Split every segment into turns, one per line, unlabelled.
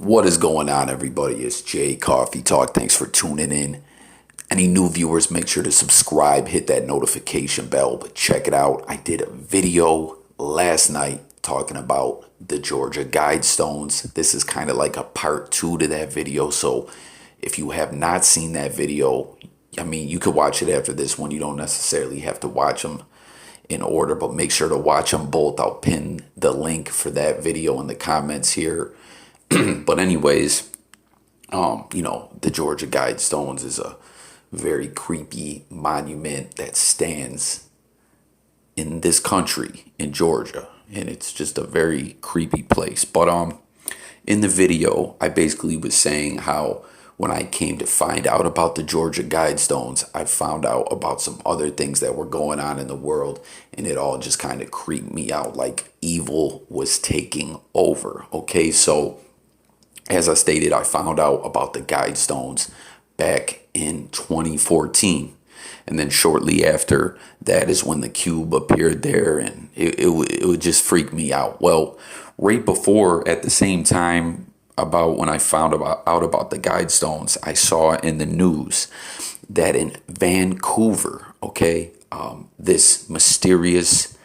What is going on, everybody? It's Jay Coffee Talk. Thanks for tuning in. Any new viewers, make sure to subscribe, hit that notification bell. But check it out. I did a video last night talking about the Georgia Guidestones. This is kind of like a part two to that video. So if you have not seen that video, I mean, you could watch it after this one. You don't necessarily have to watch them in order, but make sure to watch them both. I'll pin the link for that video in the comments here. But anyways, the Georgia Guidestones is a very creepy monument that stands in this country, in Georgia, and it's just a very creepy place. But in the video, I basically was saying how when I came to find out about the Georgia Guidestones, I found out about some other things that were going on in the world, and it all just kind of creeped me out, like evil was taking over. Okay, so as I stated, I found out about the Guidestones back in 2014. And then shortly after that is when the cube appeared there, and it would just freak me out. Well, right before, at the same time, about when I found out about the Guidestones, I saw in the news that in Vancouver, okay, this mysterious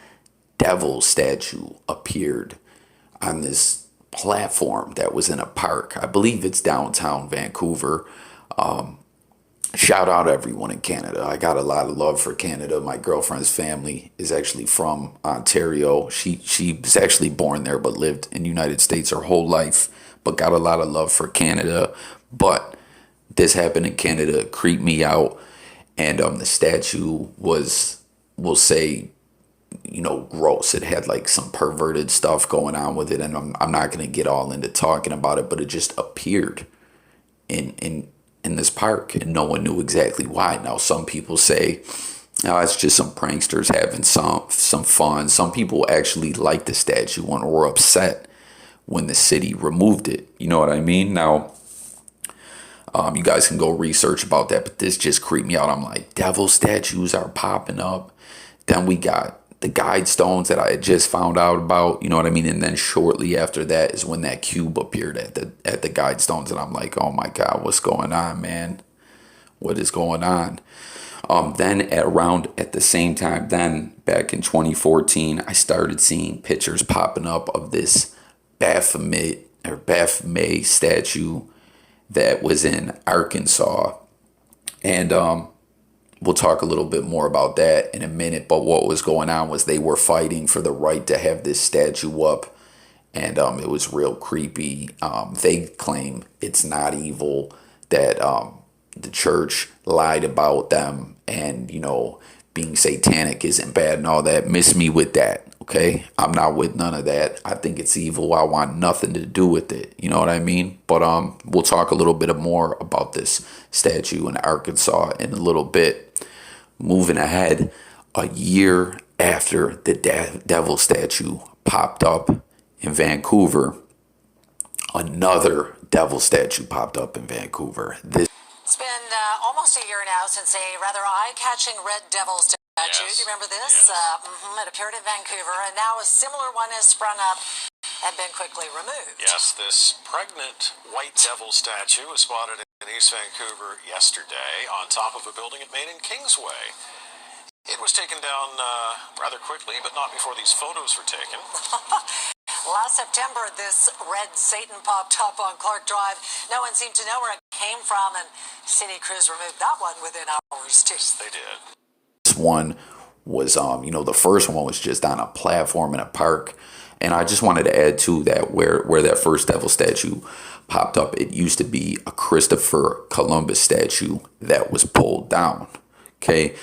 devil statue appeared on this platform that was in a park. I believe it's downtown Vancouver. Shout out everyone in Canada. I got a lot of love for Canada. My girlfriend's family is actually from Ontario. She was actually born there but lived in the United States her whole life, but got a lot of love for Canada. But this happened in Canada. It creeped me out. And the statue was, we'll say, gross. It had like some perverted stuff going on with it, and I'm not going to get all into talking about it, but it just appeared in this park, and no one knew exactly why. Now, some people say, "Oh, it's just some pranksters having some fun." Some people actually liked the statue and were upset when the city removed it. You know what I mean? Now, you guys can go research about that, but this just creeped me out. I'm like, devil statues are popping up. Then we got the Guidestones that I had just found out about, you know what I mean? And then shortly after that is when that cube appeared at the Guidestones, and I'm like, oh my God, what's going on, man? What is going on? Then at the same time, then back in 2014, I started seeing pictures popping up of this Baphomet statue that was in Arkansas, and we'll talk a little bit more about that in a minute. But what was going on was they were fighting for the right to have this statue up, and it was real creepy. They claim it's not evil, that the church lied about them, and being satanic isn't bad and all that. Miss me with that, okay? I'm not with none of that. I think it's evil. I want nothing to do with it. You know what I mean? But we'll talk a little bit more about this statue in Arkansas in a little bit. Moving ahead, a year after the devil statue popped up in Vancouver, another devil statue popped up in Vancouver.
It's been almost a year now since a rather eye-catching red devil statue.
Yes.
Do you remember this?
Yes.
It appeared in Vancouver, and now a similar one has sprung up and been quickly removed.
Yes, this pregnant white devil statue was spotted in East Vancouver yesterday on top of a building at Main and Kingsway. It was taken down rather quickly, but not before these photos were taken.
Last September, this red Satan popped up on Clark Drive. No one seemed to know where it came from, and city crews removed that one within hours, too.
Yes, they did.
This one was, the first one was just on a platform in a park. And I just wanted to add to that, where that first devil statue popped up, it used to be a Christopher Columbus statue that was pulled down. Okay,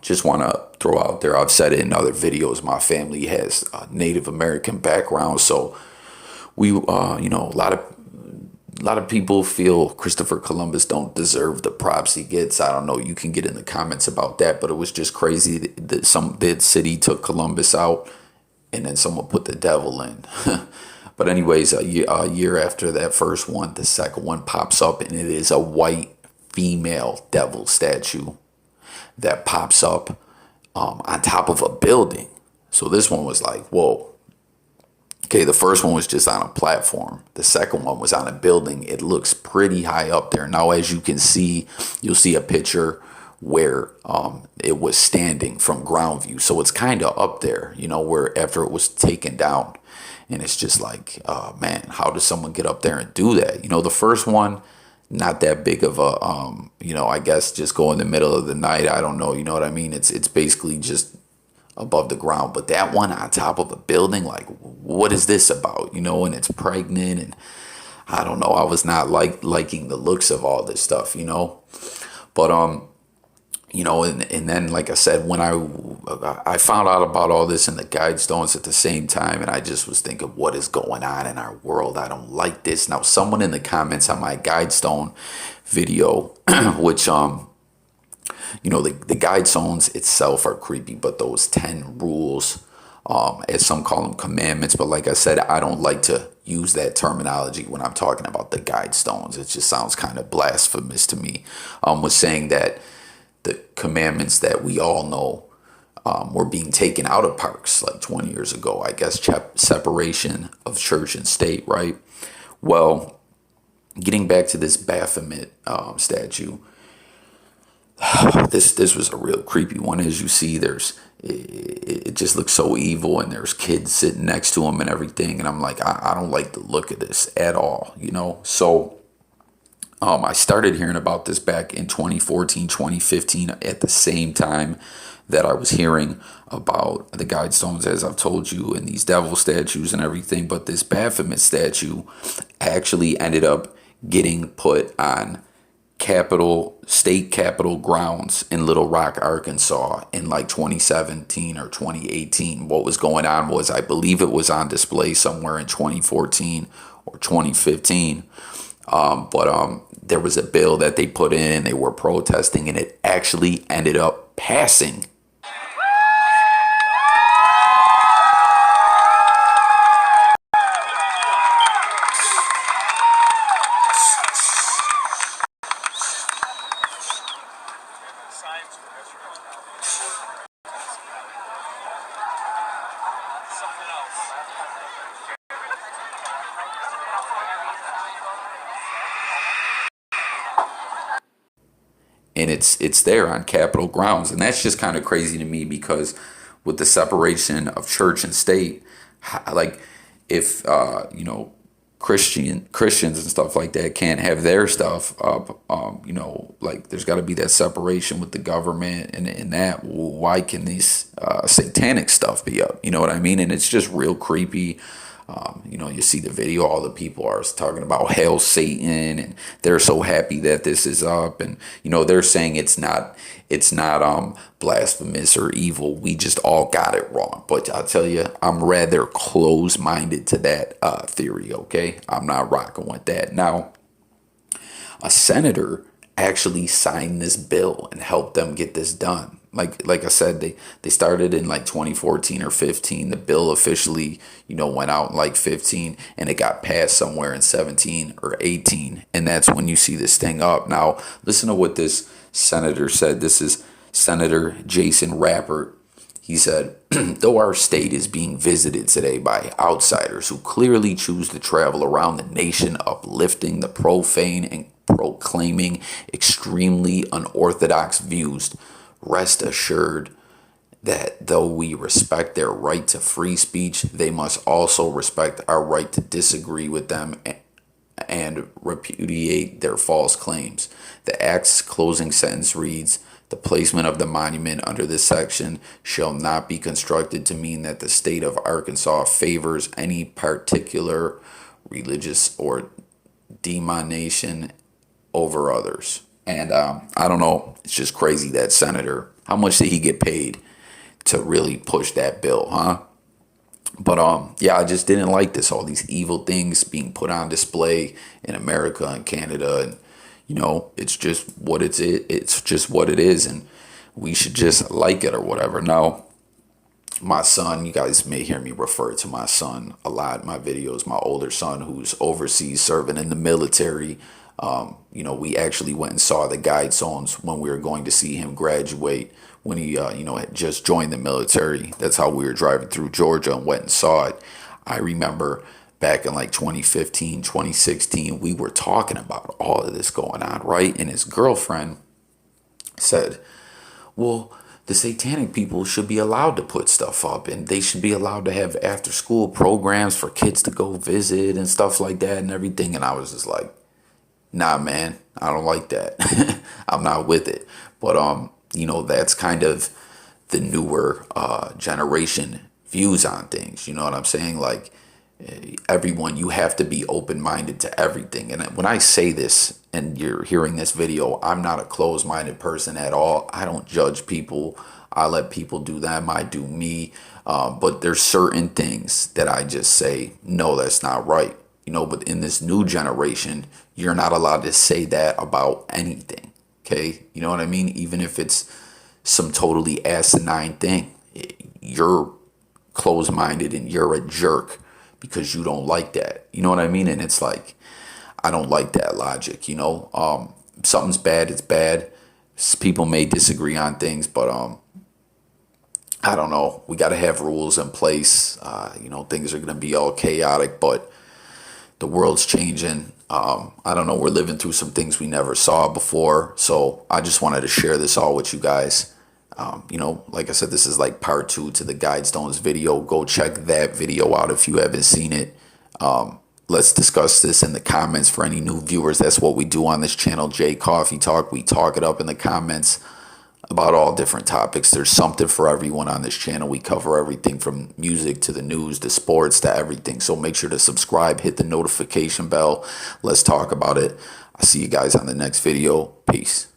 just want to throw out there, I've said it in other videos, my family has a Native American background, so we, a lot of people feel Christopher Columbus don't deserve the props he gets. I don't know, you can get in the comments about that, but it was just crazy that the city took Columbus out, and then someone put the devil in. But anyways, a year after that first one, the second one pops up, and it is a white female devil statue that pops up on top of a building. So this one was like, whoa, Okay, the first one was just on a platform. The second one was on a building. It looks pretty high up there. Now, as you can see, you'll see a picture where it was standing from ground view. So it's kind of up there, you know, where after it was taken down. And it's just like, man, how does someone get up there and do that? You know, the first one, not that big of a, you know, I guess just go in the middle of the night. I don't know. You know what I mean? It's basically just above the ground. But that one on top of a building, like, what is this about? You know, and it's pregnant, and I don't know. I was not liking the looks of all this stuff, you know. But you know, and then, like I said, when I found out about all this in the Guidestones at the same time, and I just was thinking, what is going on in our world? I don't like this. Now, someone in the comments on my Guidestone video, which you know, the Guidestones itself are creepy, but those 10 rules, as some call them, commandments, but like I said, I don't like to use that terminology when I'm talking about the Guidestones. It just sounds kind of blasphemous to me. Was saying that the commandments that we all know were being taken out of parks like 20 years ago, I guess, separation of church and state, right? Well, getting back to this Baphomet statue, this was a real creepy one. As you see, it just looks so evil, and there's kids sitting next to him and everything, and I'm like, I don't like the look of this at all, you know. So I started hearing about this back in 2014, 2015, at the same time that I was hearing about the Guidestones, as I've told you, and these devil statues and everything. But this Baphomet statue actually ended up getting put on state capitol grounds in Little Rock, Arkansas in like 2017 or 2018. What was going on was, I believe it was on display somewhere in 2014 or 2015. But there was a bill that they put in, and they were protesting, and it actually ended up passing. And it's there on Capitol grounds, and that's just kind of crazy to me, because with the separation of church and state, like, if you know, Christians and stuff like that can't have their stuff up, you know, like, there's got to be that separation with the government, and that, why can these satanic stuff be up? You know what I mean? And it's just real creepy. You know, you see the video, all the people are talking about hail Satan, and they're so happy that this is up, and you know, they're saying it's not blasphemous or evil. We just all got it wrong. But I'll tell you, I'm rather close-minded to that theory. Okay, I'm not rocking with that. Now, a senator actually signed this bill and helped them get this done. Like I said, they started in like 2014 or 15. The bill officially, you know, went out in like 15, and it got passed somewhere in 17 or 18. And that's when you see this thing up. Now, listen to what this senator said. This is Senator Jason Rappert. He said, though our state is being visited today by outsiders who clearly choose to travel around the nation uplifting the profane and proclaiming extremely unorthodox views, rest assured that though we respect their right to free speech, they must also respect our right to disagree with them and repudiate their false claims. The Act's closing sentence reads, the placement of the monument under this section shall not be construed to mean that the state of Arkansas favors any particular religious or denomination over others. And I don't know, it's just crazy, that senator, how much did he get paid to really push that bill, huh? But yeah, I just didn't like this, all these evil things being put on display in America and Canada, and you know, it's just what it's just what it is, and we should just like it or whatever. Now, my son, you guys may hear me refer to my son a lot in my videos, my older son who's overseas serving in the military. You know, we actually went and saw the Guidestones when we were going to see him graduate, when he, you know, had just joined the military. That's how we were driving through Georgia and went and saw it. I remember back in like 2015, 2016, we were talking about all of this going on, right? And his girlfriend said, well, the satanic people should be allowed to put stuff up, and they should be allowed to have after school programs for kids to go visit and stuff like that and everything. And I was just like, nah, man, I don't like that. I'm not with it. But that's kind of the newer generation views on things. You know what I'm saying? Like, everyone, you have to be open-minded to everything. And when I say this and you're hearing this video, I'm not a closed-minded person at all. I don't judge people. I let people do them. I do me. But there's certain things that I just say, no, that's not right. But in this new generation, you're not allowed to say that about anything. Okay? You know what I mean? Even if it's some totally asinine thing, you're closed-minded and you're a jerk because you don't like that. You know what I mean? And it's like, I don't like that logic. Something's bad, it's bad. People may disagree on things, but I don't know. We got to have rules in place. Things are going to be all chaotic, but the world's changing. I don't know. We're living through some things we never saw before. So I just wanted to share this all with you guys. Like I said, this is like part 2 to the Guidestones video. Go check that video out if you haven't seen it. Let's discuss this in the comments for any new viewers. That's what we do on this channel, J Coffee Talk. We talk it up in the comments about all different topics. There's something for everyone on this channel. We cover everything from music to the news to sports to everything. So make sure to subscribe, hit the notification bell. Let's talk about it. I'll see you guys on the next video. Peace.